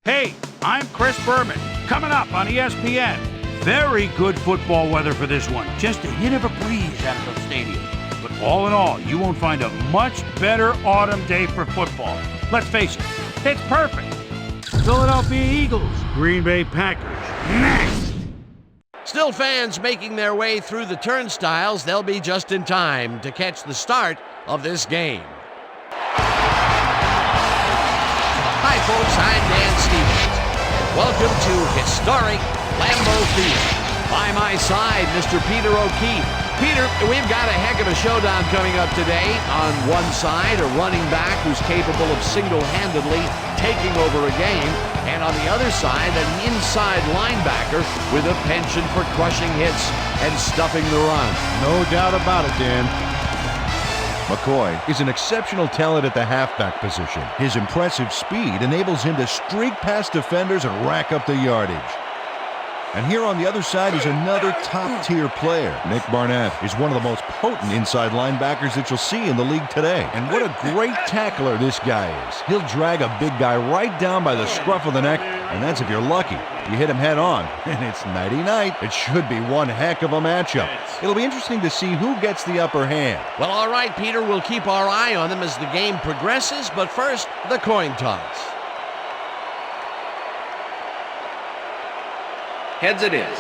Hey, I'm Chris Berman. Coming up on ESPN. Very good football weather for this one. Just a hint of a breeze out of the stadium. But all in all, you won't find a much better autumn day for football. Let's face it, it's perfect. Philadelphia Eagles, Green Bay Packers. Next. Still fans making their way through the turnstiles. They'll be just in time to catch the start of this game. Hi, folks. I'm Dan Stevens. Welcome to historic Lambeau Field. By my side, Mr. Peter O'Keefe. Peter, we've got a heck of a showdown coming up today. On one side, a running back who's capable of single-handedly taking over a game, and on the other side, an inside linebacker with a penchant for crushing hits and stuffing the run. No doubt about it, Dan. McCoy is an exceptional talent at the halfback position. His impressive speed enables him to streak past defenders and rack up the yardage. And here on the other side is another top-tier player. Nick Barnett is one of the most potent inside linebackers that you'll see in the league today. And what a great tackler this guy is. He'll drag a big guy right down by the scruff of the neck, and that's if you're lucky. You hit him head on, and it's nighty-night. It should be one heck of a matchup. It'll be interesting to see who gets the upper hand. Well, all right, Peter, we'll keep our eye on them as the game progresses, but first, the coin toss. Heads it is.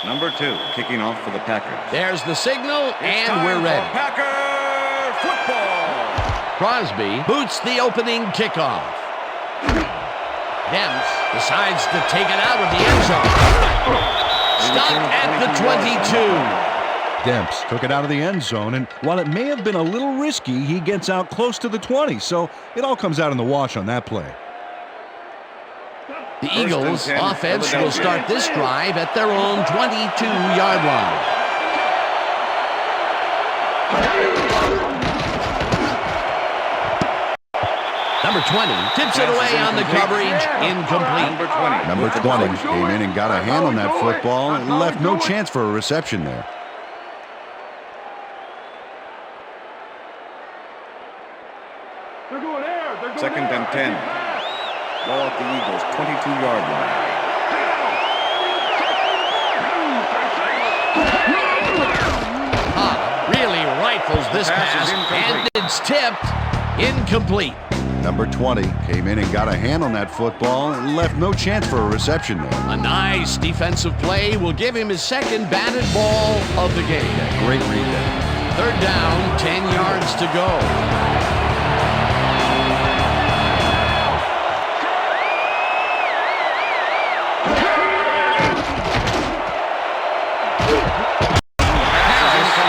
Number 2, kicking off for the Packers. There's the signal, and we're ready. Packer football. Crosby boots the opening kickoff. Demps decides to take it out of the end zone. Stop at the 22. Demps took it out of the end zone, and while it may have been a little risky, he gets out close to the 20, so it all comes out in the wash on that play. The Eagles' offense will start this drive at their own 22-yard line. Number 20 tips it away on the coverage, incomplete. Number 20 came in and got a hand on that football and left no chance for a reception there. Second and 10. Ball at the Eagles' 22-yard line. Really rifles this pass, and it's tipped, incomplete. Number 20 came in and got a hand on that football and left no chance for a reception there. A nice defensive play will give him his second batted ball of the game. Yeah, great read there. Third down, 10 yards to go.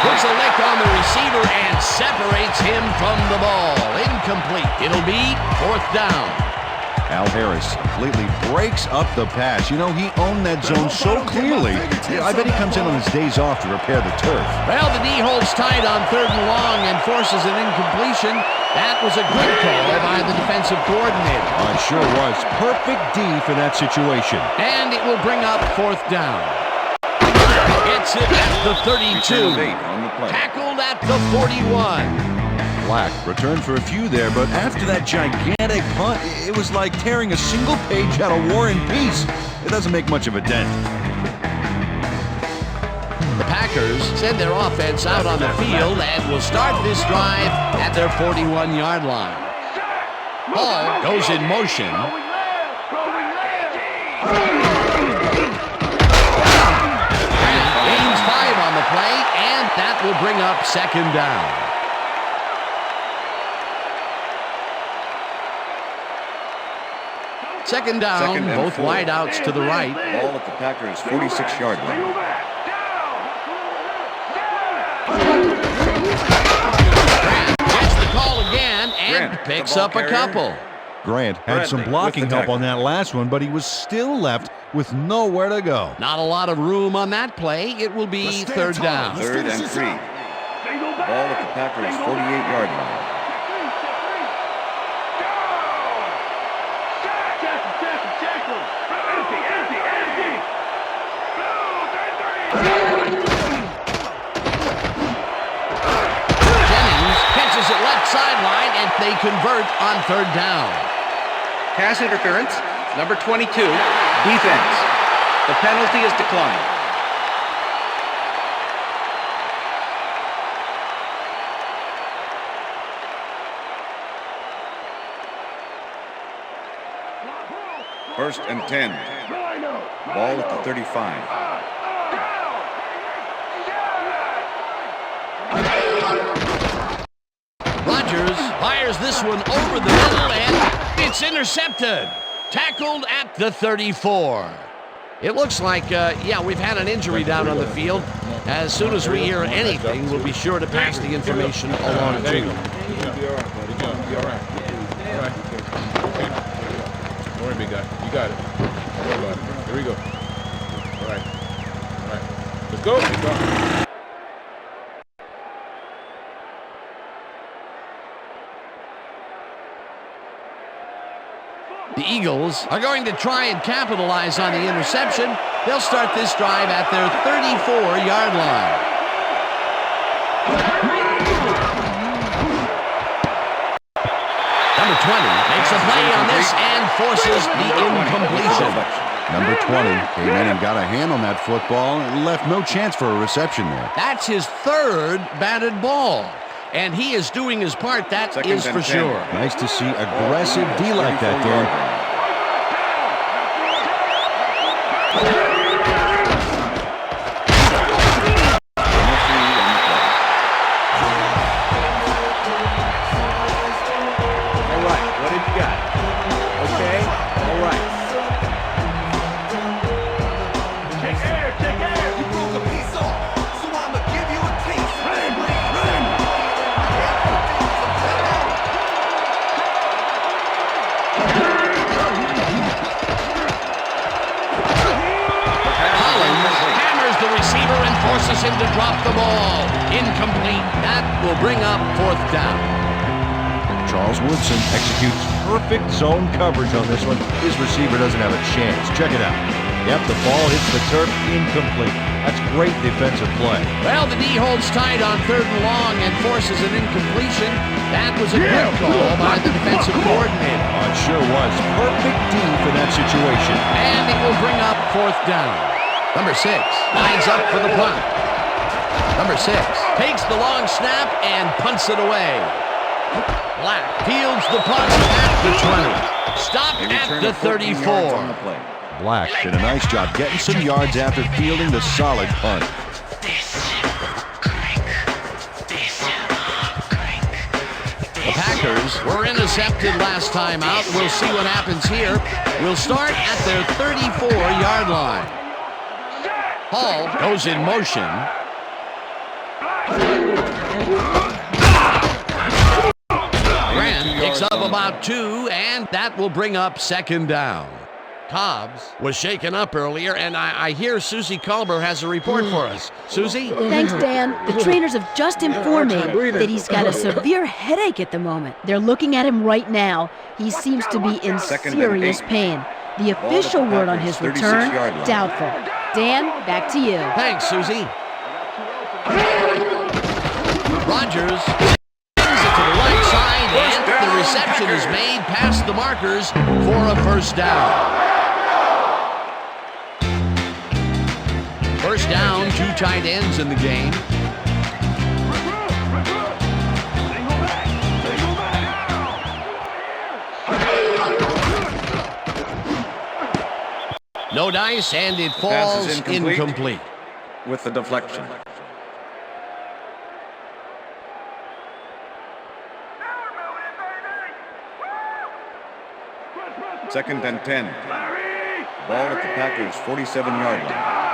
Puts a lick on the receiver and separates him from the ball. Incomplete. It'll be fourth down. Al Harris completely breaks up the pass. You know, he owned that zone so clearly. I bet he comes in on his days off to repair the turf. Well, the D holds tight on third and long and forces an incompletion. That was a good call by the defensive coordinator. Oh, it sure was. Perfect D for that situation. And it will bring up fourth down. Gets it at the 32. Tackled at the 41. Black returned for a few there, but after that gigantic punt, it was like tearing a single page out of War and Peace. It doesn't make much of a dent. The Packers send their offense out on the field and will start this drive at their 41-yard line. Hall goes in motion. Gains 5 on the play, and that will bring up second down. Second down, both wideouts to the right. Ball at the Packers' 46-yard line. Grant gets the call again and picks up a couple. Grant had some blocking help on that last one, but he was still left with nowhere to go. Not a lot of room on that play. It will be third down. Third and 3. Ball at the Packers' 48-yard line. convert on third down. Pass interference, number 22, defense. The penalty is declined. First and 10. Ball at the 35. Rodgers fires this one over the middle, and it's intercepted. Tackled at the 34. It looks like, we've had an injury down on the field. As soon as we hear anything, we'll be sure to pass the information along to you. You'll be all right, buddy. You'll be all right. All right. Okay. Don't worry, big guy. You got it. Don't worry about it. Here we go. All right. All right. Let's go. Let's go. The Eagles are going to try and capitalize on the interception. They'll start this drive at their 34-yard line. Number 20 makes a play on this and forces the incompletion. Number 20 came in and got a hand on that football and left no chance for a reception there. That's his third batted ball. And he is doing his part, that is for sure. Nice to see aggressive D like that, Dan. All right, what have you got? Okay, all right. Check air. You broke a piece off, so I'ma give you a taste. Collins hammers the receiver and forces him to drop the ball. Incomplete. That will bring up fourth down. Charles Woodson executes perfect zone coverage on this one. His receiver doesn't have a chance. Check it out. Yep, the ball hits the turf, incomplete. That's great defensive play. Well, the D holds tight on third and long and forces an incompletion. That was a good call by the defensive coordinator. Oh, it sure was. Perfect D for that situation. And it will bring up fourth down. Number 6 lines up for the punt. Number 6 takes the long snap and punts it away. Black fields the punt at the 20. Stopped at the 34. Black did a nice job getting some yards after fielding the solid punt. The Packers were intercepted last time out. We'll see what happens here. We'll start at their 34-yard line. Hall goes in motion. Grant picks up about 2, and that will bring up second down. Cobbs was shaken up earlier, and I hear Susie Culber has a report for us. Susie? Thanks, Dan. The trainers have just informed me that he's got a severe headache at the moment. They're looking at him right now. He seems to be in serious pain. The official word on his return, doubtful. Dan, back to you. Thanks, Susie. Rodgers sends it to the right side, and the reception is made past the markers for a first down. First down, 2 tight ends in the game. No dice, and it falls incomplete. With the deflection. Second and 10. Ball at the Packers' 47-yard line.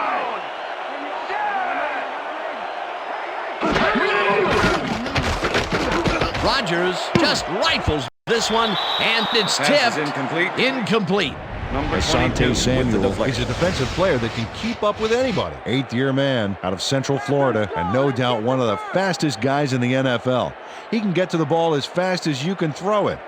Rodgers just rifles this one, and it's tipped. Incomplete. Asante Samuel is a defensive player that can keep up with anybody. 8th-year man out of Central Florida, and no doubt one of the fastest guys in the NFL. He can get to the ball as fast as you can throw it.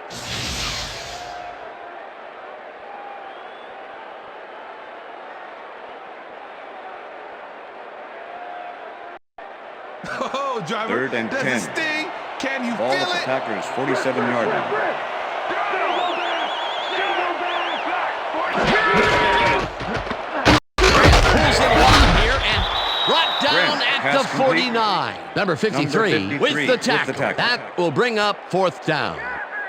Oh, driver. Third and 10. Does it sting? Can you Ball feel at the it? Packers' 47-yard line. Pulls it along here and brought down Grant, at pass the complete. 49. Number 53 with the tackle. That will bring up fourth down.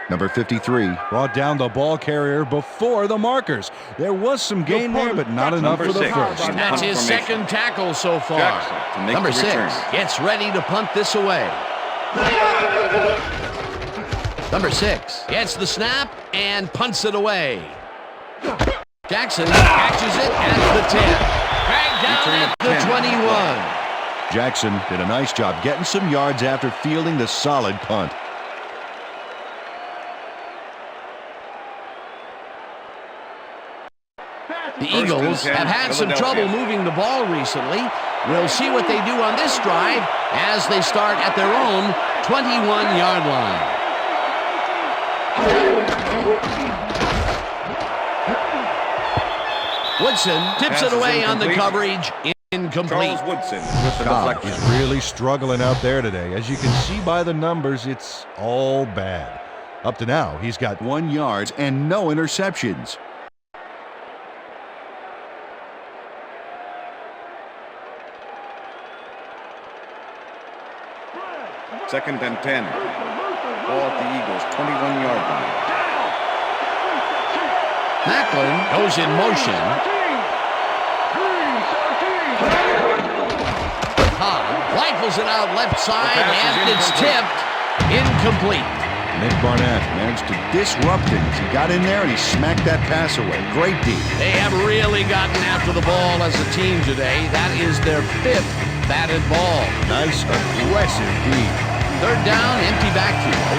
Number 53 brought down the ball carrier before the markers. There was some gain there, but not enough for the Number 6. first. That's his Punt formation. second tackle so far. Jackson to make Number the 6 return. gets ready to punt this away. Number 6 gets the snap and punts it away. Jackson catches it at the 10. Dragged down at the 21. Jackson did a nice job getting some yards after fielding the solid punt. The Eagles have had some trouble moving the ball recently. We'll see what they do on this drive as they start at their own 21-yard line. Woodson tips it away on the coverage. Incomplete. Charles Woodson with the Cobb deflection. is really struggling out there today. As you can see by the numbers, it's all bad. Up to now, he's got 1 yard and no interceptions. Second and 10. Ball at the Eagles' 21-yard line. Macklin goes in motion. Cobb rifles it out left side, and it's tipped. Incomplete. Nick Barnett managed to disrupt things. He got in there and he smacked that pass away. Great D. They have really gotten after the ball as a team today. That is their 5th batted ball. Nice, aggressive D. Third down, empty backfield.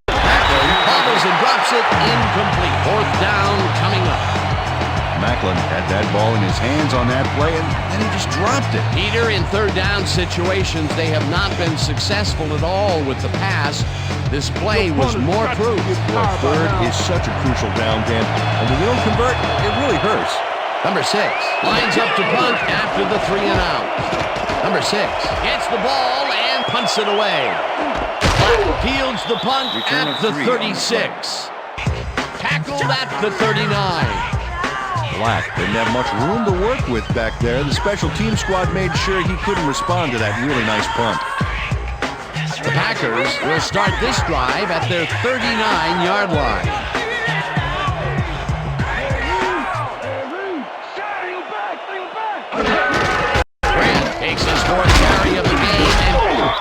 Macklin bobbles and drops it incomplete. Fourth down coming up. Macklin had that ball in his hands on that play, and then he just dropped it. Peter, in third down situations, they have not been successful at all with the pass. This play was more proof. Boy, third is such a crucial down, Dan, and when you don't convert, it really hurts. Number 6 lines up to punt after the 3 and out. Number 6 gets the ball and punts it away. Fields the punt Return at of the 3. 36. Tackled at the 39. Black didn't have much room to work with back there. The special team squad made sure he couldn't respond to that really nice punt. The Packers will start this drive at their 39-yard line. Grant takes his 4th carry of the game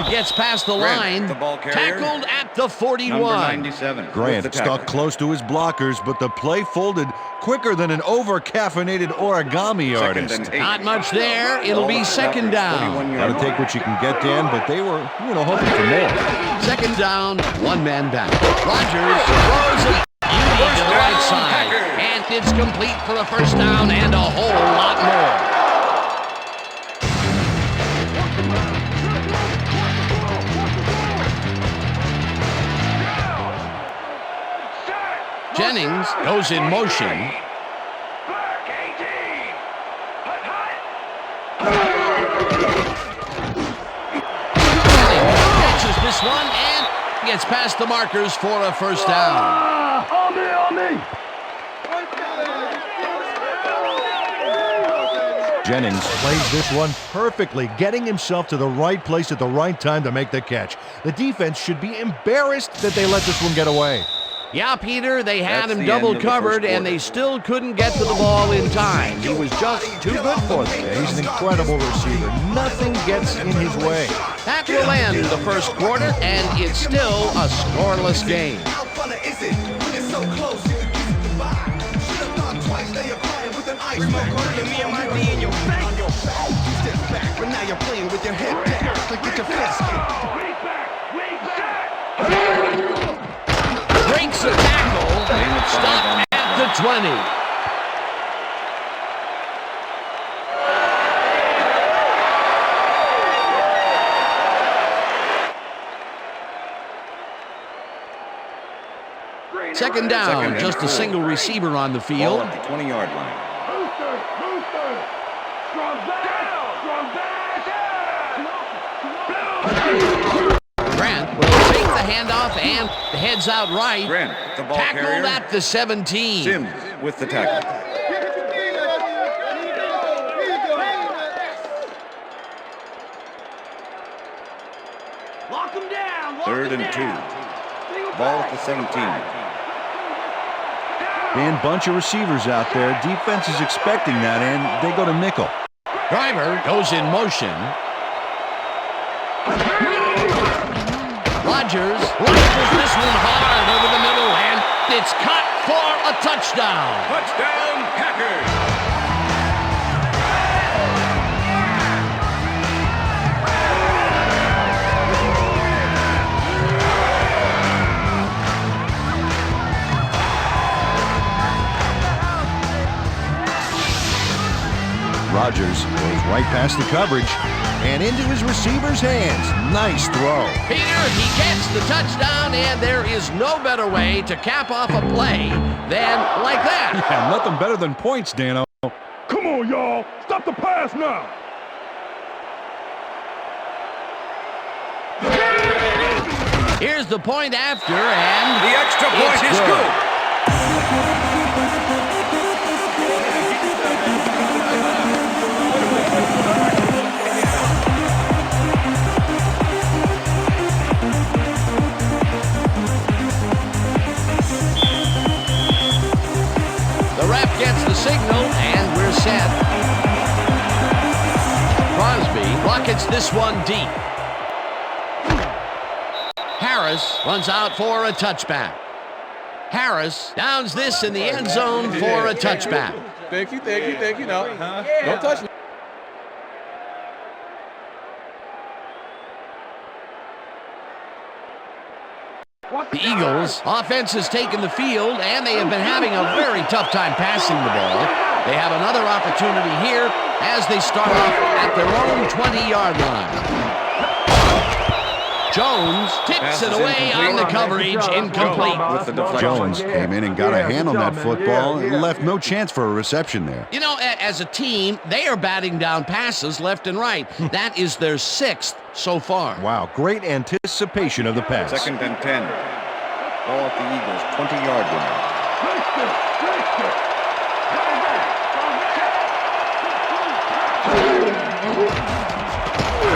and gets past the Grant, line. the ball carrier. Tackled at the 41. Number 97. Grant with the tackle. stuck close to his blockers, but the play folded quicker than an over-caffeinated origami Second artist. and 8. Not much there. It'll be second down. 41-yard Got to take what you can get, Dan, but they were, hoping for more. Second down, 1 man back. Rodgers throws a beauty to the right side. And it's complete for a first down and a whole lot more. Jennings goes in motion. Jennings catches this one and gets past the markers for a first down. Jennings plays this one perfectly, getting himself to the right place at the right time to make the catch. The defense should be embarrassed that they let this one get away. Yeah, Peter, they had That's him the double end of the covered, first and they quarter. still couldn't get to the ball in time. He was just too good for them. Yeah, he's an incredible receiver. Nothing gets in his way. That will end the first quarter, and it's still a scoreless game. How fun is it when it's so close? You can kiss it goodbye. Should've thought twice. Now you're crying with an ice pack. Me and my D in your back. On your back. You step back, but now you're playing with your head down. Like get your fist kicked. Breaks a tackle. Stop at the 20. Second down, just a single receiver on the Ball field. at the 20-yard line. Grant will take the handoff and heads out right. Grant, the ball Tackled carrier. at the 17. Sims with the tackle. Lock him down. Third and 2. Ball at the 17. And bunch of receivers out there. Defense is expecting that, and they go to nickel. Driver goes in motion. Rodgers launches this one hard over the middle, and it's caught for a touchdown. Touchdown, Packers! Rodgers goes right past the coverage and into his receiver's hands. Nice throw. Peter, he gets the touchdown, and there is no better way to cap off a play than like that. Yeah, nothing better than points, Dano. Come on, y'all. Stop the pass now. Here's the point after, and The extra point it's is good. The ref gets the signal, and we're set. Crosby rockets this one deep. Harris runs out for a touchback. Harris downs this in the end zone for a touchback. Thank you. No, don't touch me. The Eagles' offense has taken the field, and they have been having a very tough time passing the ball. They have another opportunity here as they start off at their own 20-yard line. Jones tips it away on the coverage, incomplete. With the deflection. Jones came in and got a hand on that football and left no chance for a reception there. You know, as a team, they are batting down passes left and right. That is their 6th so far. Wow, great anticipation of the pass. Second and 10. Ball at the Eagles' 20-yard line.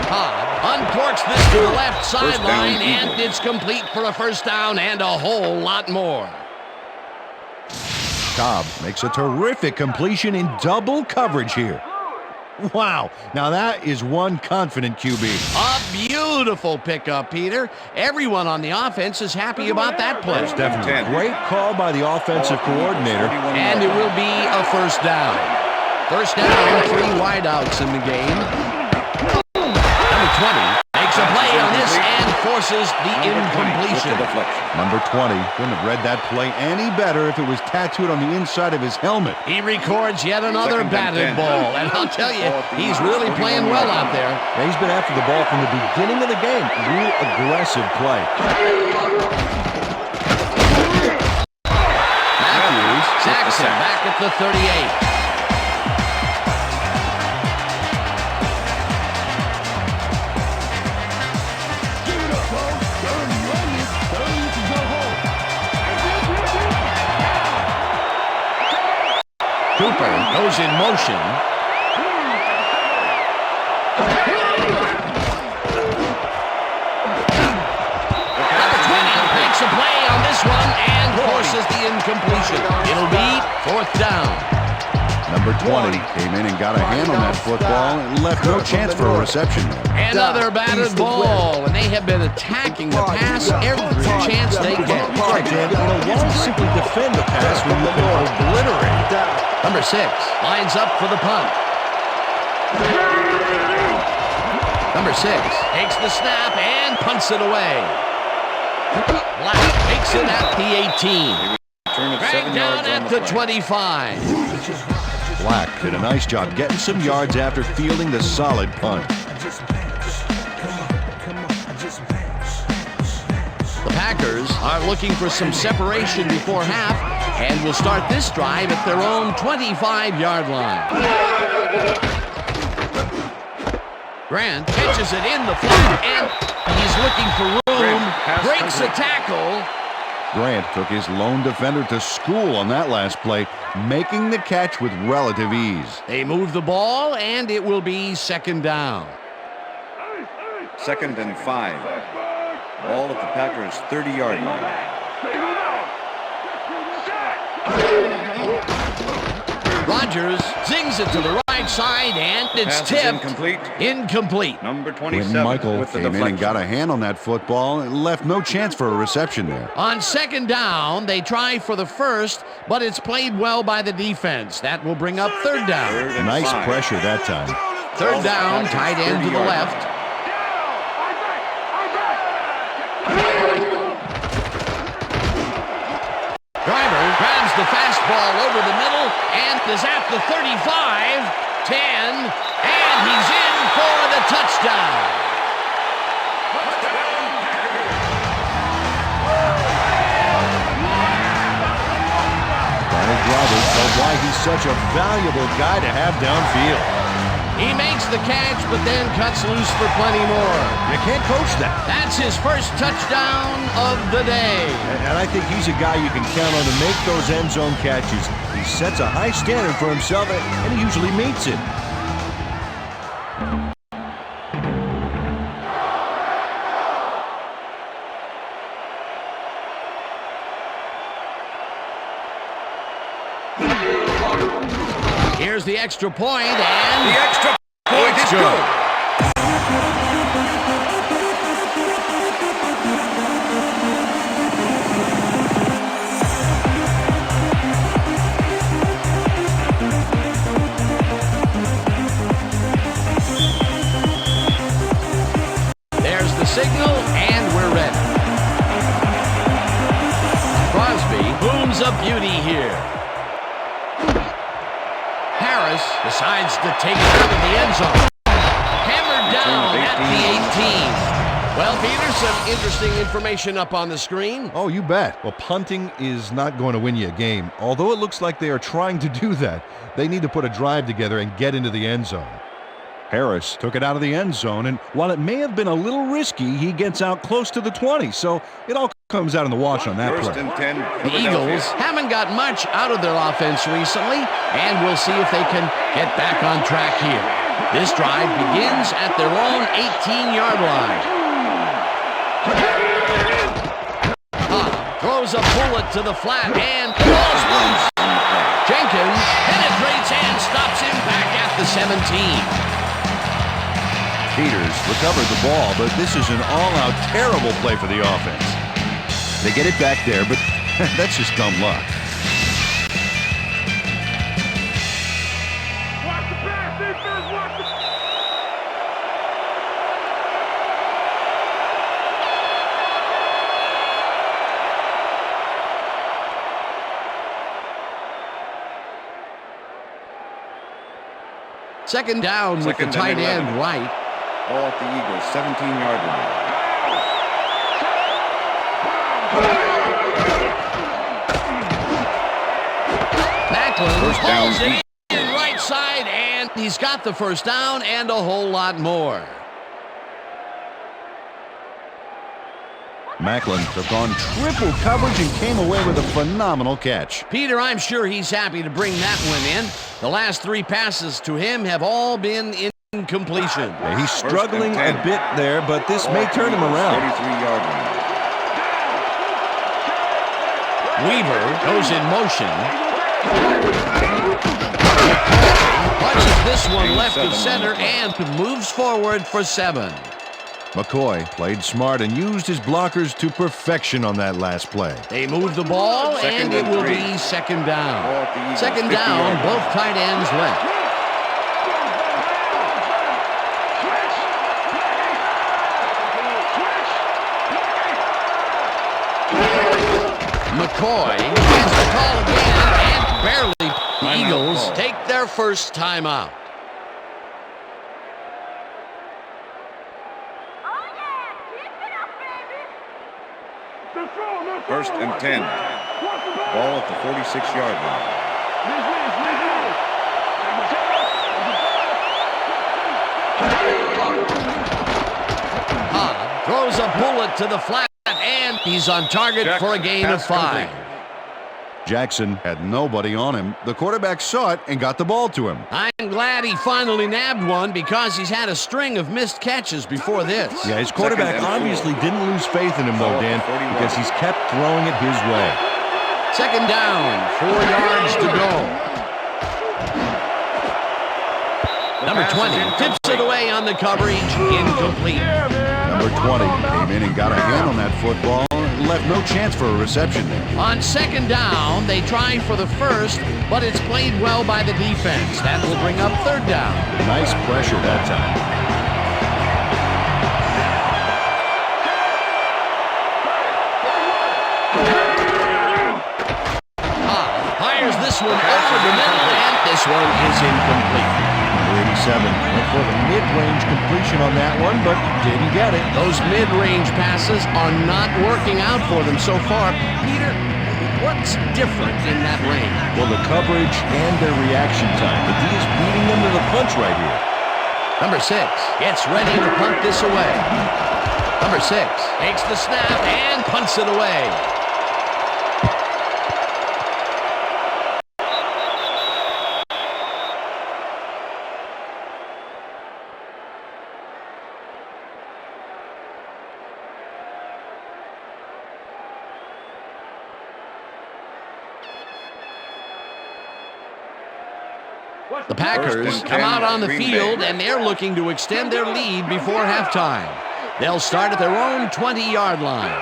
Cobb uncorks this to the left down, sideline, and Eagles. it's complete for a first down and a whole lot more. Cobb makes a terrific completion in double coverage here. Wow, now that is one confident QB. A beautiful pickup, Peter. Everyone on the offense is happy about that play. First and 10. Great call by the offensive coordinator. And it will be a first down. First down, 3 wideouts in the game. Number 20 makes a play on this and forces the incompletion. Number 20 couldn't have read that play any better if it was tattooed on the inside of his helmet. He records yet another Second and batted 10. ball, and I'll tell you, he's really playing well out there. Yeah, he's been after the ball from the beginning of the game. Real aggressive play. Matthews sacks him back at the 38. Cooper goes in motion. Number 20 makes a play on this one and forces the incompletion. It'll be fourth down. Number 20 came in and got a hand on that football and left no chance for a reception there. Another batted ball, and they have been attacking the pass every chance they get. Right, Dan. Why simply defend the pass when you can obliterate it? Number 6 lines up for the punt. Number 6 takes the snap and punts it away. Black takes it at the 18. Dragged down at the 25. Black did a nice job getting some yards after fielding the solid punt. The Packers are looking for some separation before half and will start this drive at their own 25-yard line. Grant catches it in the flat, and he's looking for room, breaks a tackle. Grant took his lone defender to school on that last play, making the catch with relative ease. They move the ball, and it will be second down. 2nd and 5. Ball at the Packers' 30-yard line. Rodgers zings it to the right side, and it's Pass is tipped. incomplete. Incomplete. Number 27 Quentin Michael with the came in deflection. and got a hand on that football and left no chance for a reception there. On second down, they try for the first, but it's played well by the defense. That will bring up third down. 3rd and Nice 5. pressure that time. Third down, tight end to the 30-yard left. Driver grabs the fastball over the middle and is at the 35, 10, and he's in for the touchdown. Donald Roberts told why he's such a valuable guy to have downfield. He makes the catch, but then cuts loose for plenty more. You can't coach that. That's his first touchdown of the day. And I think he's a guy you can count on to make those end zone catches. He sets a high standard for himself, and he usually meets it. Here's the extra point, and The extra point is good. there's the signal, and we're ready. Crosby booms a beauty here. Harris decides to take it out of the end zone. Hammered down at the 18. Well, Peter, some interesting information up on the screen. Oh, you bet. Well, punting is not going to win you a game. Although it looks like they are trying to do that, they need to put a drive together and get into the end zone. Harris took it out of the end zone, and while it may have been a little risky, he gets out close to the 20, so it all comes out in the wash on that 1st play. and 10. The Eagles haven't got much out of their offense recently, and we'll see if they can get back on track here. This drive begins at their own 18-yard line. Throws a bullet to the flat, and the ball's loose. Jenkins penetrates and stops him back at the 17. Peters recovered the ball, but this is an all-out terrible play for the offense. They get it back there, but that's just dumb luck. Second down with the Second and tight 11. end right. Ball at the Eagles' 17-yard line. Macklin First down. pulls it in right side, and he's got the first down and a whole lot more. Macklin took on triple coverage and came away with a phenomenal catch. Peter, I'm sure he's happy to bring that one in. The last three passes to him have all been incompletion. Yeah, he's struggling a bit there, but this may turn him around. 43-yard line. Weaver goes in motion. Watches this one left of center and moves forward for 7. McCoy played smart and used his blockers to perfection on that last play. They move the ball, and it will be second down. Second down, both tight ends left. McCoy gets the call again, and barely. The Eagles take their first timeout. First and 10. Ball at the 46-yard line. Throws a bullet to the flat, and he's on target for a gain of 5. Jackson had nobody on him. The quarterback saw it and got the ball to him. I'm glad he finally nabbed one because he's had a string of missed catches before this. Yeah, his quarterback obviously didn't lose faith in him, though, Dan, because he's kept throwing it his way. Second down, 4 yards to go. Number 20 tips it away on the coverage, incomplete. Number 20 came in and got a hand on that football. Left no chance for a reception there. On second down, they try for the first, but it's played well by the defense. That will bring up third down. Nice pressure that time. Fires this one over the middle, and this one is incomplete. 87 went for the mid-range completion on that one, but didn't get it. Those mid-range passes are not working out for them so far. Peter, what's different in that range? Well, the coverage and their reaction time. The D is beating them to the punch right here. Number 6 gets ready to punt this away. Number 6 takes the snap and punts it away. The Packers come out on the field, and they're looking to extend their lead before halftime. They'll start at their own 20-yard line.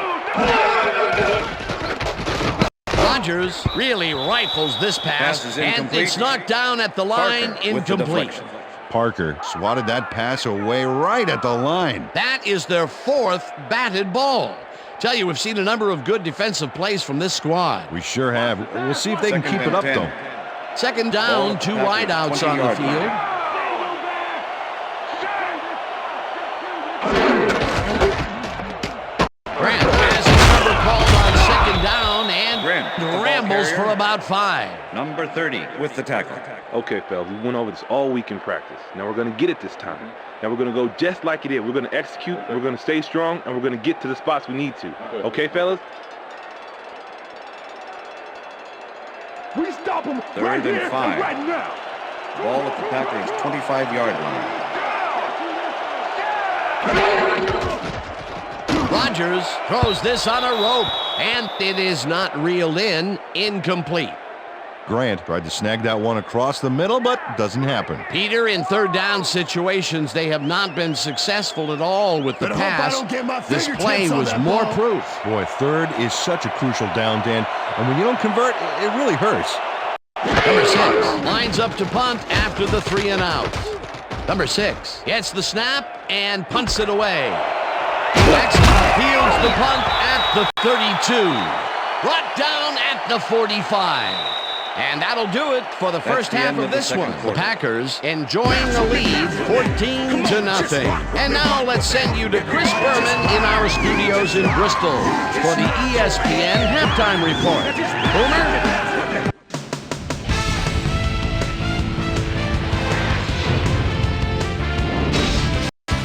Rodgers really rifles this pass, and it's knocked down at the line, incomplete. Parker swatted that pass away right at the line. That is their 4th batted ball. Tell you, we've seen a number of good defensive plays from this squad. We sure have. We'll see if they can keep it up, though. Second down, 2 wideouts on the field. Grant has his number called on second down and rambles for about 5. Number 30 with the tackle. Okay, fellas, we went over this all week in practice. Now we're going to get it this time. Now we're going to go just like it is. We're going to execute, we're going to stay strong, and we're going to get to the spots we need to. Okay, fellas? We stop him Third right here and 5. right now. Ball at the Packers' 25-yard line. Rodgers throws this on a rope, and it is not reeled in, incomplete. Grant tried to snag that one across the middle, but doesn't happen. Peter, in third down situations, they have not been successful at all with the pass. This play was more proof. Boy, third is such a crucial down, Dan, and when you don't convert, it really hurts. Number 6 lines up to punt after the 3 and out. Number 6 gets the snap and punts it away. Jackson fields the punt at the 32. Brought down at the 45. And that'll do it for the first half of this one. The Packers enjoying the lead 14-0. And now let's send you to Chris Berman in our studios in Bristol for the ESPN halftime report. Boomer?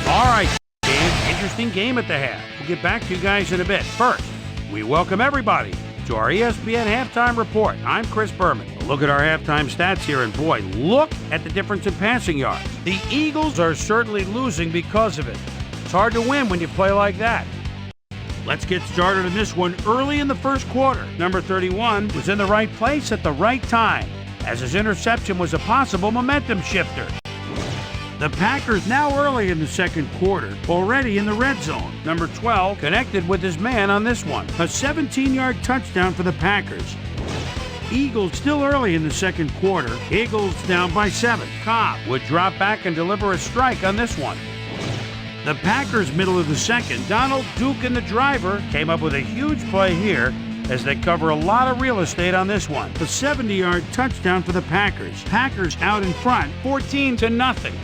All right, Dan, interesting game at the half. We'll get back to you guys in a bit. First, we welcome everybody to our ESPN halftime report. I'm Chris Berman. Look at our halftime stats here, and boy, look at the difference in passing yards. The Eagles are certainly losing because of it. It's hard to win when you play like that. Let's get started in this one early in the first quarter. Number 31 was in the right place at the right time, as his interception was a possible momentum shifter. The Packers now early in the second quarter, already in the red zone. Number 12 connected with his man on this one. A 17-yard touchdown for the Packers. Eagles still early in the second quarter. Eagles down by 7. Cobb would drop back and deliver a strike on this one. The Packers middle of the second. Donald, Duke, and the driver came up with a huge play here as they cover a lot of real estate on this one. A 70-yard touchdown for the Packers. Packers out in front, 14-0.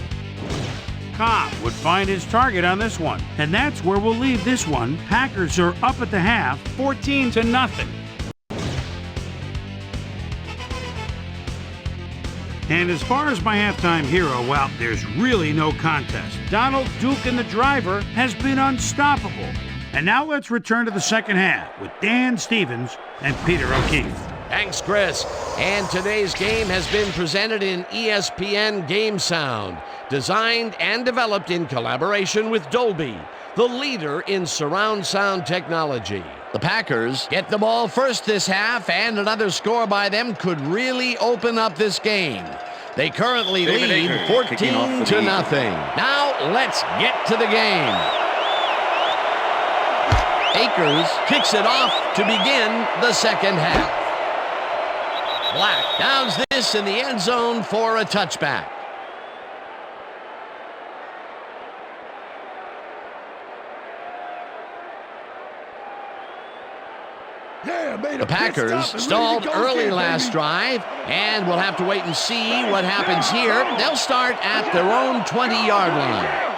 Cobb would find his target on this one. And that's where we'll leave this one. Packers are up at the half, 14-0. And as far as my halftime hero, well, there's really no contest. Donald Duke and the driver has been unstoppable. And now let's return to the second half with Dan Stevens and Peter O'Keefe. Thanks, Chris. And today's game has been presented in ESPN Game Sound, designed and developed in collaboration with Dolby, the leader in surround sound technology. The Packers get the ball first this half, and another score by them could really open up this game. They currently lead 14-0. Now let's get to the game. Akers kicks it off to begin the second half. Black downs this in the end zone for a touchback. The Packers stalled early last drive, and we'll have to wait and see what happens here. They'll start at their own 20-yard line.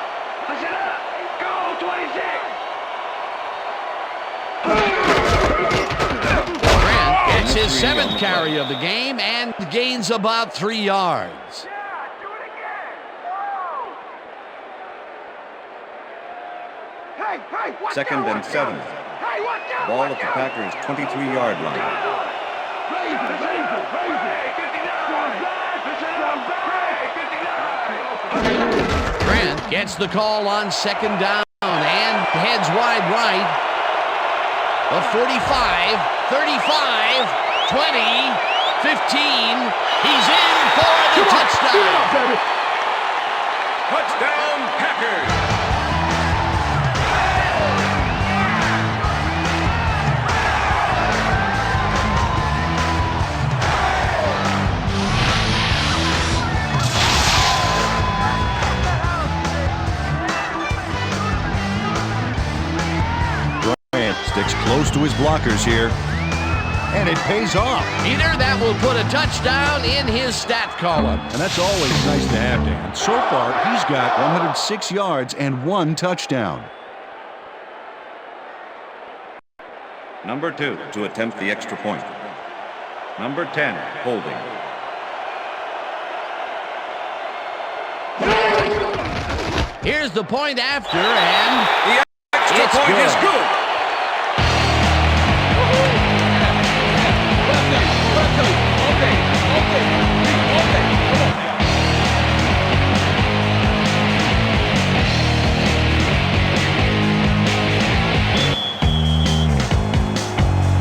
Grant gets his 7th carry of the game and gains about 3 yards. Second and 7. Ball at the Packers' 23-yard line. Grant gets the call on second down and heads wide right. The 45, 35, 20, 15. He's in for the touchdown. Touchdown, Packers! Sticks close to his blockers here, and it pays off. Either that will put a touchdown in his stat column. And that's always nice to have, Dan. So far, he's got 106 yards and 1 touchdown. Number 2 to attempt the extra point. Number 10, holding. Here's the point after, and The extra it's point good. is good.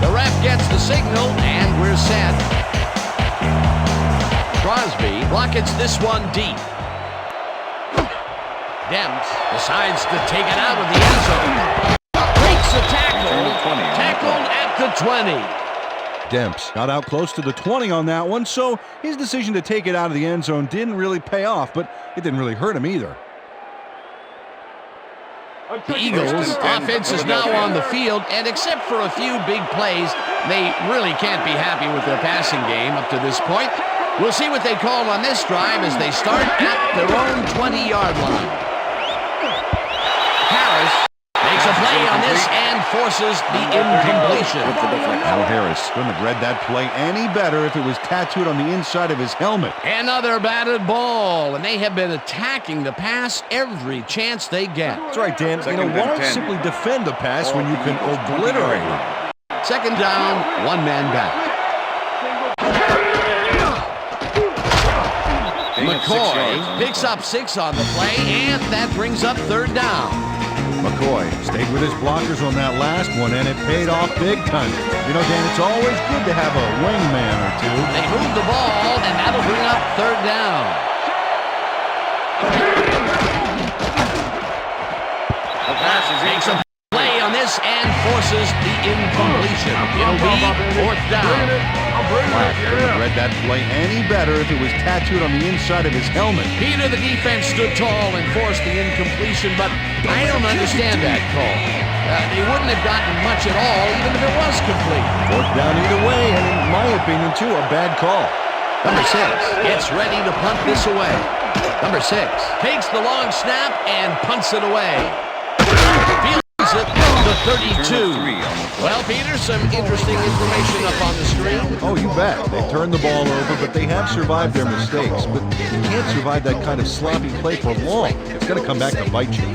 The ref gets the signal, and we're set. Crosby rockets this one deep. Demps decides to take it out of the end zone. Breaks the tackle. Tackled at the 20. Demps got out close to the 20 on that one, so his decision to take it out of the end zone didn't really pay off, but it didn't really hurt him either. The Eagles' offense is now on the field, and except for a few big plays, they really can't be happy with their passing game up to this point. We'll see what they call on this drive as they start at their own 20-yard line. Harris makes a play on this and forces the incompletion. Al Harris couldn't have read that play any better if it was tattooed on the inside of his helmet. Another batted ball, and they have been attacking the pass every chance they get. That's right, Dan. Why simply defend the pass when you can obliterate it? Second down, one man back. McCoy picks up 6 on the play, and that brings up third down. McCoy stayed with his blockers on that last one, and it paid off big time. Dan, it's always good to have a wingman or two. They move the ball, and that'll bring up third down. The pass is Makes a play on this and forces the incompletion. It'll be fourth down. Black couldn't have read that play any better if it was tattooed on the inside of his helmet. Peter, the defense stood tall and forced the incompletion, but I don't understand that call. They wouldn't have gotten much at all, even if it was complete. Fourth down either way, and in my opinion, too, a bad call. Number 6 gets ready to punt this away. Number 6 takes the long snap and punts it away. Fields it at the 32. Well, Peter, some interesting information up on the screen. Oh, you bet. They turned the ball over, but they have survived their mistakes. But you can't survive that kind of sloppy play for long. It's going to come back to bite you.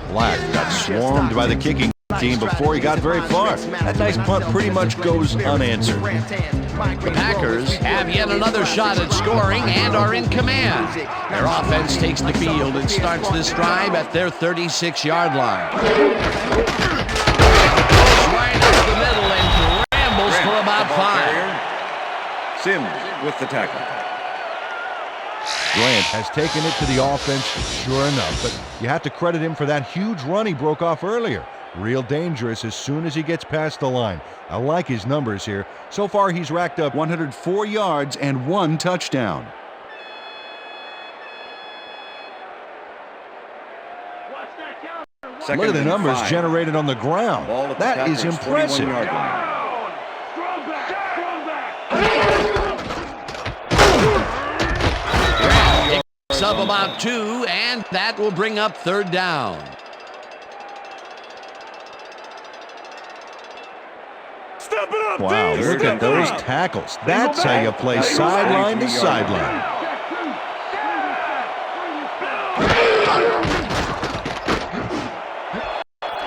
Black got swarmed by the kicking team before he got very far. That nice punt pretty much goes unanswered. The Packers have yet another shot at scoring and are in command. Their offense takes the field and starts this drive at their 36-yard line. Right up the middle and scrambles for about 5. Sims with the tackle. Grant has taken it to the offense, sure enough, but you have to credit him for that huge run he broke off earlier. Real dangerous as soon as he gets past the line. I like his numbers here. So far, he's racked up 104 yards and 1 touchdown. Look at the numbers generated on the ground. That is impressive. Picks up about 2, and that will bring up 3rd down. Wow, look at those tackles. That's how you play sideline to sideline.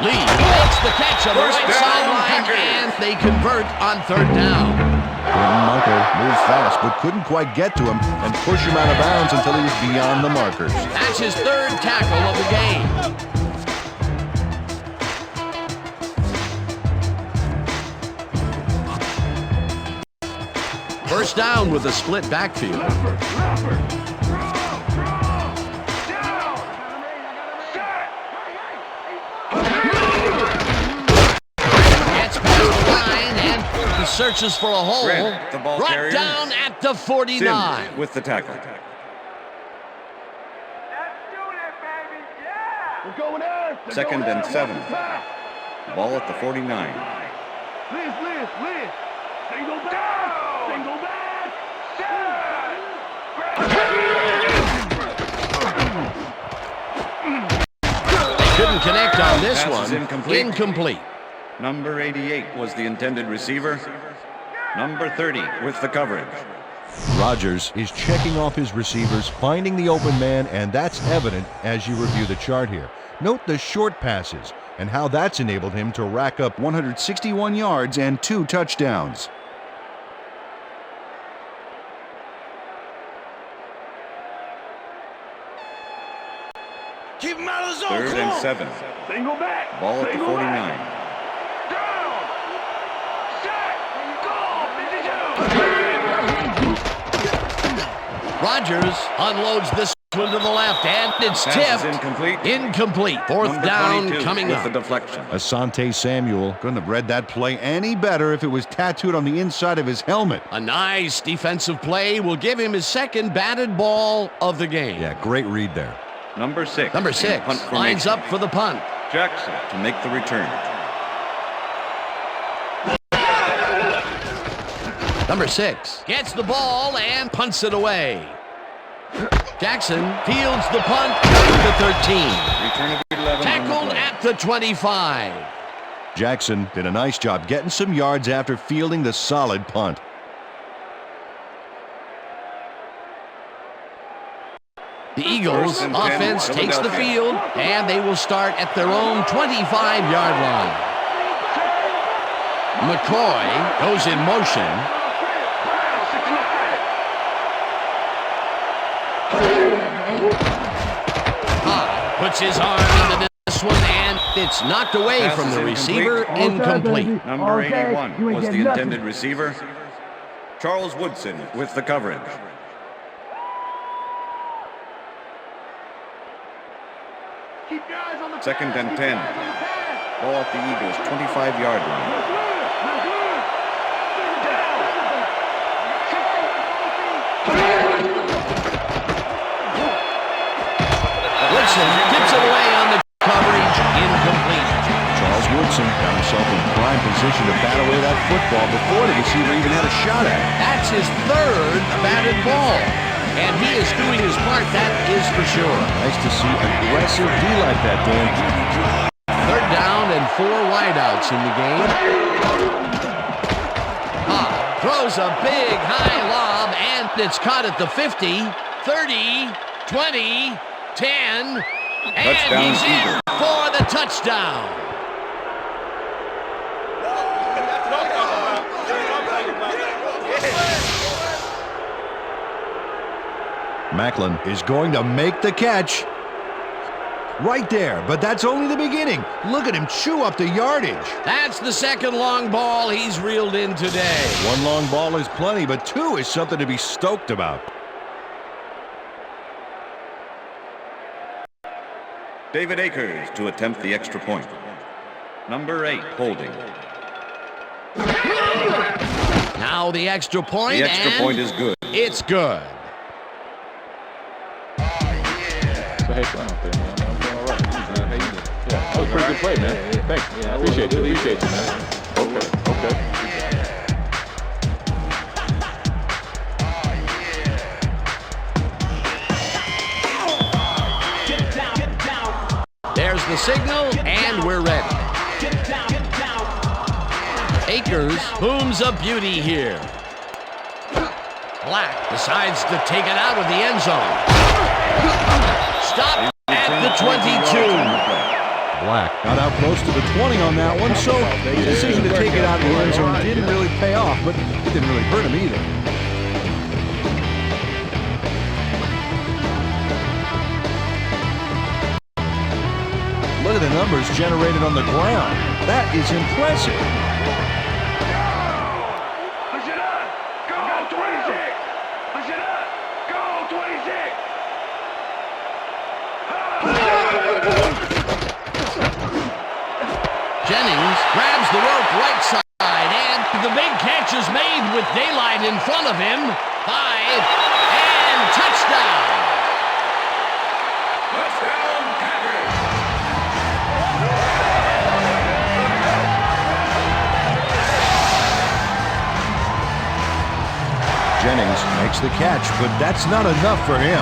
Lee makes the catch on the right sideline, and they convert on 3rd down. Michael moved fast, but couldn't quite get to him and push him out of bounds until he was beyond the markers. That's his 3rd tackle of the game. First down with a split backfield. Gets past the line and searches for a hole. Brought down at the 49. Sims with the tackle. Second and 7. Ball at the 49. Single back! Single back! Couldn't connect on this Pass one. Incomplete. Number 88 was the intended receiver. Number 30 with the coverage. Rodgers is checking off his receivers, finding the open man, and that's evident as you review the chart here. Note the short passes and how that's enabled him to rack up 161 yards and 2 touchdowns. Keep him out of the zone. 3rd and 7. Single back. Ball at the 49. Down. Set. Go. 52. Rodgers unloads this one to the left, and it's Pass tipped. is incomplete. Incomplete. 4th Number down 22 coming with up. the deflection. Asante Samuel couldn't have read that play any better if it was tattooed on the inside of his helmet. A nice defensive play will give him his 2nd batted ball of the game. Yeah, great read there. Number 6. Number 6 lines up for the punt. Jackson to make the return. Number 6 gets the ball and punts it away. Jackson fields the punt at the 13. Return of 11. Tackled at the 25. Jackson did a nice job getting some yards after fielding the solid punt. The Eagles offense takes the field, and they will start at their own 25-yard line. McCoy goes in motion. Puts his arm into this one, and it's knocked away Pass from is the receiver. incomplete. Incomplete. Number 81 was the intended receiver. Charles Woodson with the coverage. Second and 10. Ball at the Eagles' 25-yard line. Woodson gets it away on the coverage. Incomplete. Charles Woodson got himself in prime position to bat away that football before the receiver even had a shot at it. That's his 3rd batted ball. and he is doing his part, that is for sure. Nice to see aggressive D like that, Dan. 3rd down and 4 wideouts in the game. Throws a big high lob, and it's caught at the 50, 30, 20, 10, and he's in for the touchdown. Macklin is going to make the catch. Right there, but that's only the beginning. Look at him chew up the yardage. That's the 2nd long ball he's reeled in today. 1 long ball is plenty, but 2 is something to be stoked about. David Akers to attempt the extra point. Number 8, holding. Now the extra point. The extra point is good. It's good. Hey, fun out there, man. I'm doing all right. How you doing? Yeah, that was a pretty good play, man. Thanks. I appreciate you, man. Okay. There's the signal, and we're ready. Akers booms a beauty here. Black decides to take it out of the end zone. Stop at the 22. Black got out close to the 20 on that one, so the decision to take it out of the end zone didn't really pay off, but it didn't really hurt him either. Look at the numbers generated on the ground. That is impressive. Jennings grabs the rope right side, and the big catch is made with daylight in front of him. 5, and touchdown! Touchdown, Packers! Jennings makes the catch, but that's not enough for him.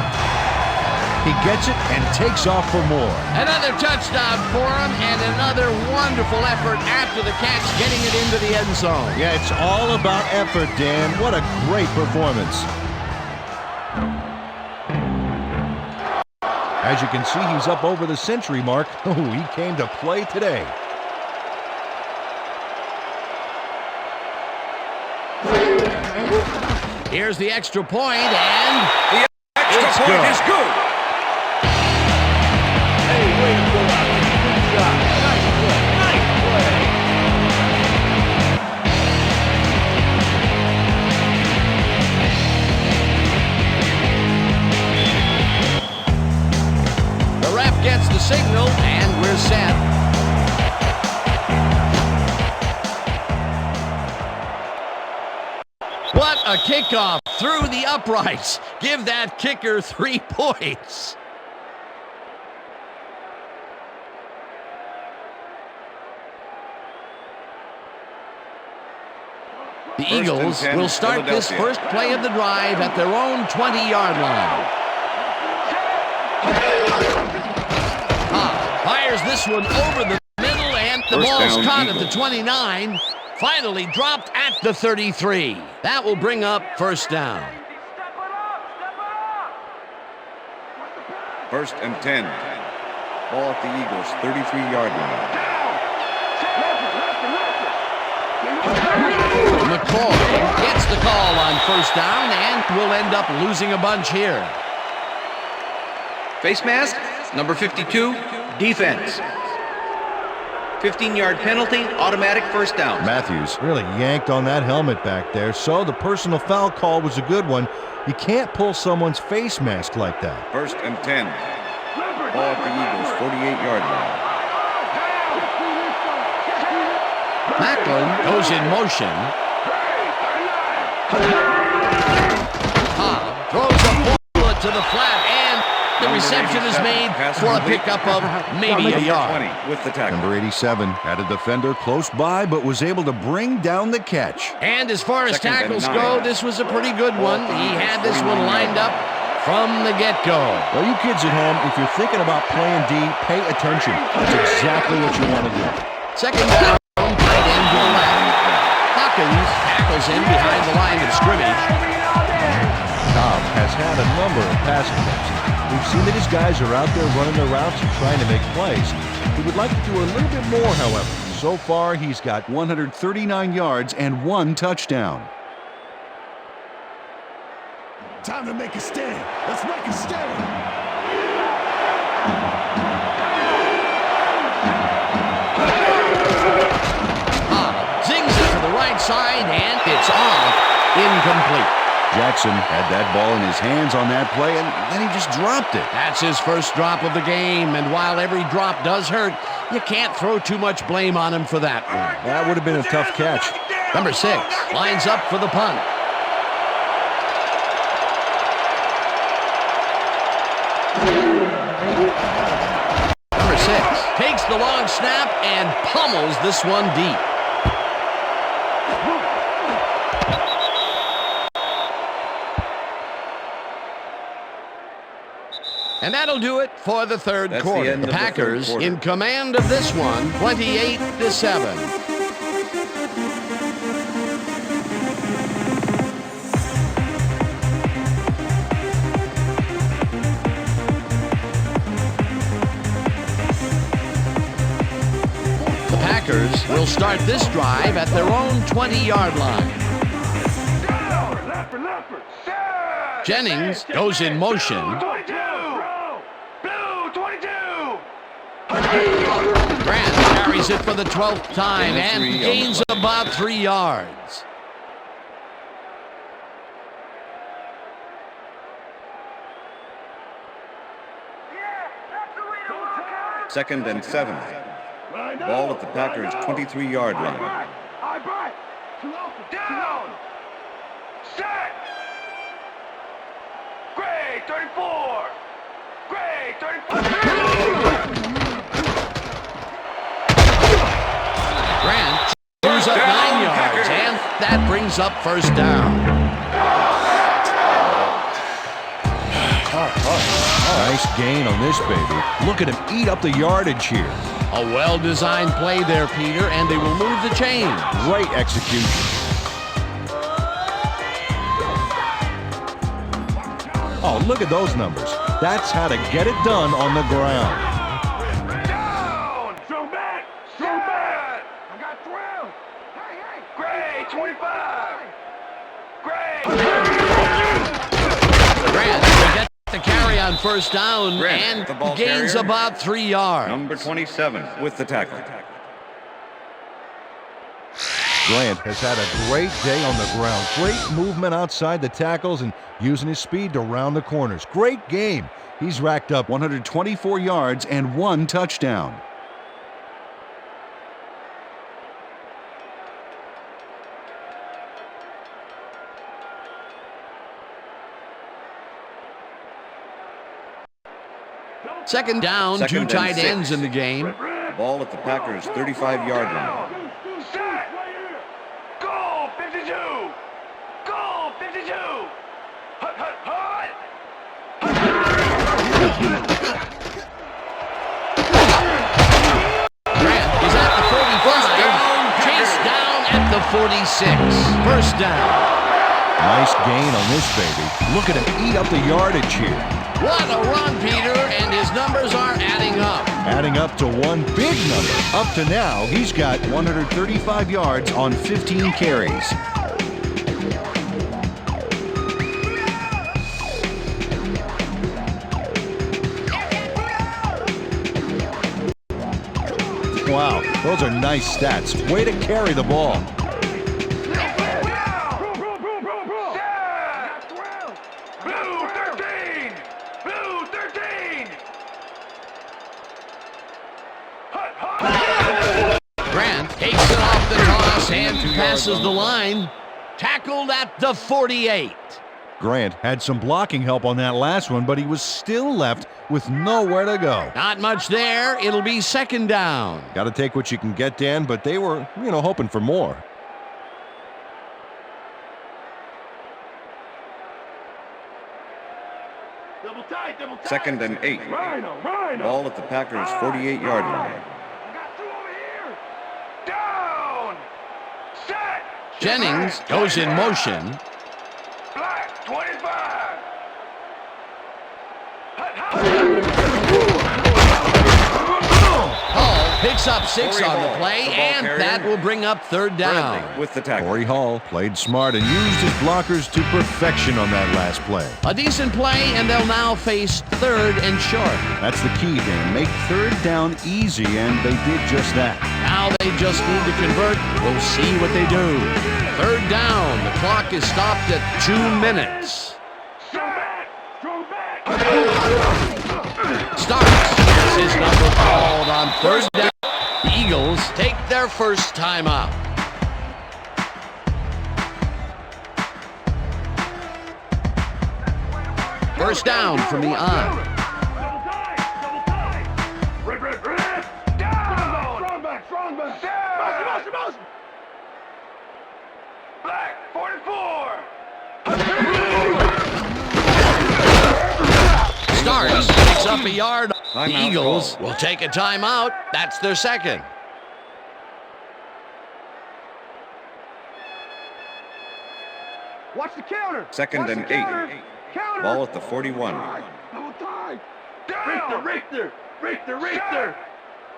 He gets it and takes off for more. Another touchdown for him, and another wonderful effort after the catch, getting it into the end zone. Yeah, it's all about effort, Dan. What a great performance. As you can see, he's up over the century mark. Oh, he came to play today. Here's the extra point, and The extra point is good. the ref gets the signal, and we're set. What a kickoff through the uprights. Give that kicker 3 points. The Eagles will start this first play of the drive at their own 20-yard line. Fires this one over the middle, and the ball's caught at the 29. Finally dropped at the 33. That will bring up first down. 1st and 10. Ball at the Eagles' 33-yard line. McCoy gets the call on first down, and will end up losing a bunch here. Face mask, number 52, defense. 15-yard penalty, automatic first down. Matthews really yanked on that helmet back there, so the personal foul call was a good one. You can't pull someone's face mask like that. 1st and 10. Ball at the Eagles' 48-yard line. Macklin goes in motion. Throws a bullet to the flat, and the reception is made for a pickup of maybe a yard. 20 with the tackle. Number 87 had a defender close by, but was able to bring down the catch. And as far as Second and tackles 9. go, this was a pretty good one. He had this one lined up from the get-go. Well, you kids at home, if you're thinking about playing D, pay attention. That's exactly what you want to do. Second down, tight end to the left. Hawkins tackles in behind the line of scrimmage. Cobb has had a number of passing attempts. We've seen that his guys are out there running their routes and trying to make plays. He would like to do a little bit more, however. So far, he's got 139 yards and 1 touchdown. Time to make a stand. Let's make a stand. Zings it to the right side, and it's off. Incomplete. Jackson had that ball in his hands on that play, and then he just dropped it. That's his first drop of the game, and while every drop does hurt, you can't throw too much blame on him for that one. That would have been a tough catch. Number 6 lines up for the punt. Number 6 takes the long snap and pummels this one deep. And that'll do it for the third quarter. The Packers in command of this one, 28-7. The Packers will start this drive at their own 20-yard line. Jennings goes in motion. Grant carries it for the 12th time and gains about 3 yards. Second and 7. Ball at the Packers' 23-yard line. Down. Set. Gray, 34. Gray, 34. Grant chews up 9 yards, and that brings up first down. Nice gain on this baby. Look at him eat up the yardage here. A well-designed play there, Peter, and they will move the chain. Great execution. Oh, look at those numbers. That's how to get it done on the ground. Down. Throw back. Throw back. I got through. Hey. Gray, 25. Gray. Grant will get the carry on first down Grant, the ball and gains carrier. about 3 yards. Number 27 with the tackle. Grant has had a great day on the ground. Great movement outside the tackles and using his speed to round the corners. Great game. He's racked up 124 yards and 1 touchdown. Second down, Second two and tight 6. ends in the game. Ball at the Packers' 35-yard line. Set. Goal, 52. Goal, 52. Hut. Grant is at the 45, chased down at the 46. First down. Nice gain on this baby. Look at him eat up the yardage here. What a run, Peter, and his numbers are adding up. Adding up to one big number. Up to now, he's got 135 yards on 15 carries. Wow, those are nice stats. Way to carry the ball. Blue 13. Blue 13. Grant takes it off the toss and passes the line. Tackled at the 48. Grant had some blocking help on that last one, but he was still left with nowhere to go. Not much there. It'll be second down. Got to take what you can get, Dan, but they were, hoping for more. 2nd and 8. Ball at the Packers' 48-yard line. Jennings goes in motion. Hall picks up 6 on the play, and that will bring up 3rd down. Bradley with the tackle. Corey Hall played smart and used his blockers to perfection on that last play. A decent play, and they'll now face 3rd and short. That's the key, Dan. Make 3rd down easy, and they did just that. Now they just need to convert. We'll see what they do. 3rd down. The clock is stopped at 2 minutes. Starks gets his number called on 3rd down. The Eagles take their first timeout. First down from the on. Starks picks up a yard. The Eagles will take a timeout. That's their second. Watch the counter. 2nd and 8. Ball at the 41. Richter.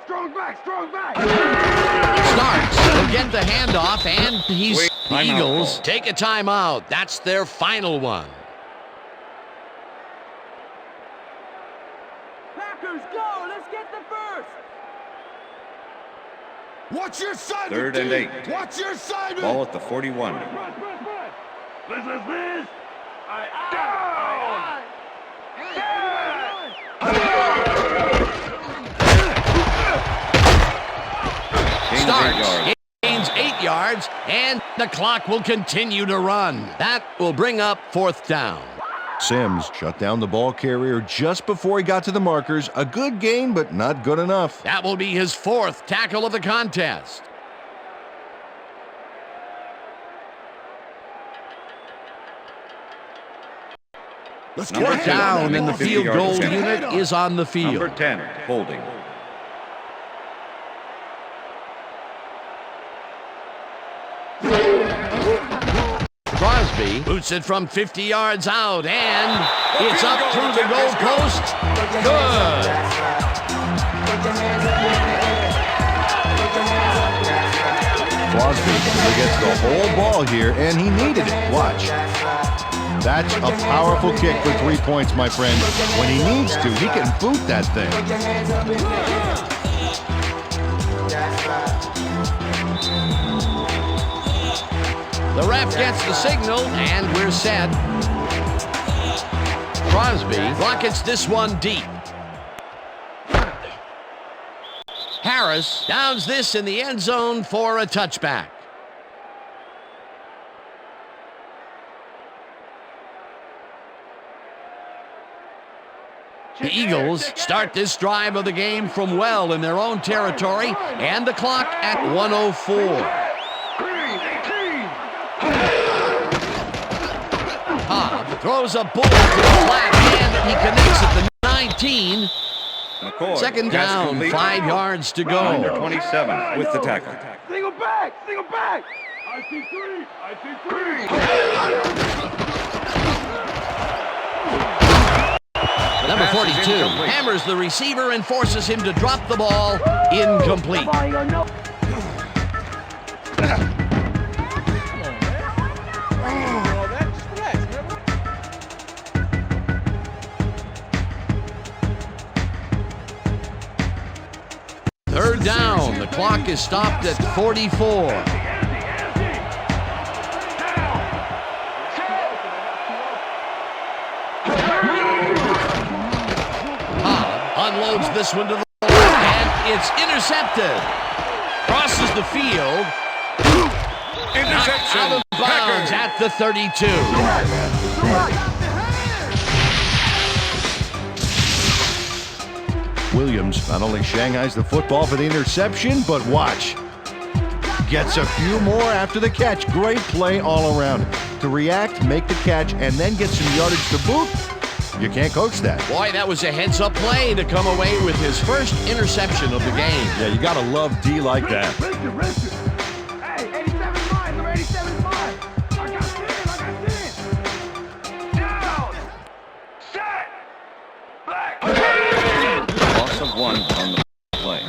Strong back. Starks will get the handoff, and the Timeout Eagles call. take a timeout. That's their final one. Packers, go. Let's get the first. Watch your side. 3rd and 8. Watch your side. Ball at the 41. Liz. Starks gains 8 yards, and the clock will continue to run. That will bring up 4th down. Sims shut down the ball carrier just before he got to the markers. A good gain, but not good enough. That will be his 4th tackle of the contest. Fourth down, and the field goal unit is on the field. Number 10, holding. Crosby boots it from 50 yards out, and it's up through the goal post. Good. Crosby gets the whole ball here, and he needed it. Watch. That's a powerful kick for 3 points, my friend. When he needs to, he can boot that thing. The ref gets the signal, and we're set. Crosby rockets this one deep. Harris downs this in the end zone for a touchback. The Eagles start this drive of the game from well in their own territory, and the clock at 1:04. Cobb throws a ball to the flat, and he connects at the 19. McCoy. Second Pass down, complete. 5 yards to Number go. 27 with the tackle. Single back. I see three. Number Pass is 42 incomplete. hammers the receiver and forces him to drop the ball. Incomplete. Third down. The clock is stopped at 44. Unloads this one to the left, and it's intercepted. Crosses the field. Interception. Out of bounds at the 32. Williams not only shanghais the football for the interception, but watch. Gets a few more after the catch. Great play all around. To react, make the catch, and then get some yardage to boot. You can't coach that. Boy, that was a heads-up play to come away with his first interception of the game. Yeah, you got to love D like that. Hey, 87 miles, 87 miles. I got 10. Down. Set. Black. Loss of 1 on the play.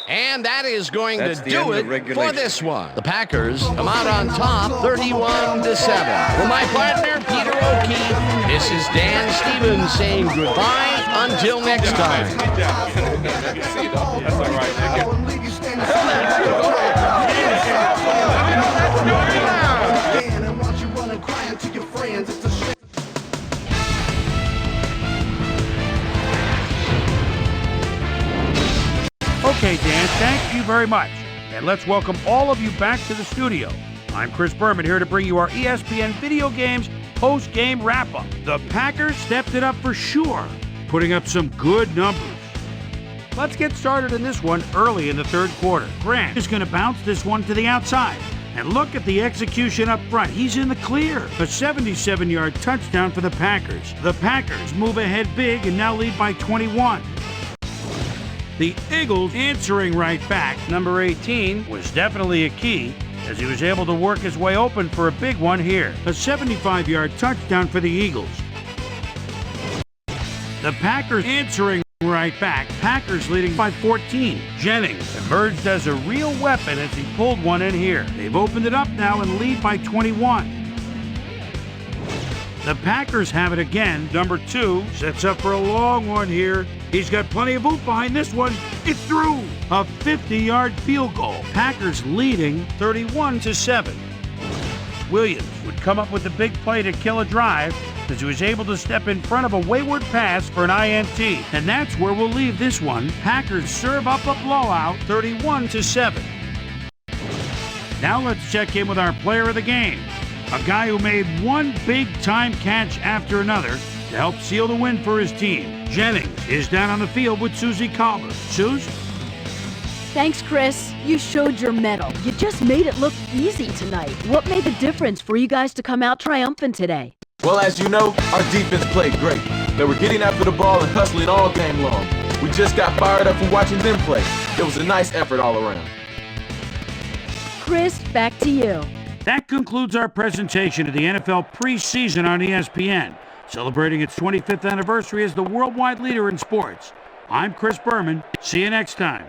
And that is going That's to the do end of it for regulation. this one. The Packers come out on top 31-7. For my partner, Peter O'Keefe, this is Dan Stevens saying goodbye until next time. That's all right. And watch you run and crying to your friends. It's a shame. Okay, Dan, thank you very much. And let's welcome all of you back to the studio. I'm Chris Berman here to bring you our ESPN Video Games post-game wrap-up. The Packers stepped it up for sure, putting up some good numbers. Let's get started in this one early in the third quarter. Grant is going to bounce this one to the outside. And look at the execution up front. He's in the clear. A 77-yard touchdown for the Packers. The Packers move ahead big and now lead by 21. The Eagles answering right back, number 18, was definitely a key as he was able to work his way open for a big one here. A 75-yard touchdown for the Eagles. The Packers answering right back, Packers leading by 14. Jennings emerged as a real weapon as he pulled one in here. They've opened it up now and lead by 21. The Packers have it again. Number 2 sets up for a long one here. He's got plenty of oomph behind this one. It's through. A 50-yard field goal. Packers leading 31-7. Williams would come up with the big play to kill a drive as he was able to step in front of a wayward pass for an INT. And that's where we'll leave this one. Packers serve up a blowout 31-7. Now let's check in with our player of the game. A guy who made one big-time catch after another to help seal the win for his team. Jennings is down on the field with Susie Calder. Suze? Thanks, Chris. You showed your mettle. You just made it look easy tonight. What made the difference for you guys to come out triumphant today? Well, as you know, our defense played great. They were getting after the ball and hustling all game long. We just got fired up from watching them play. It was a nice effort all around. Chris, back to you. That concludes our presentation of the NFL preseason on ESPN, celebrating its 25th anniversary as the worldwide leader in sports. I'm Chris Berman. See you next time.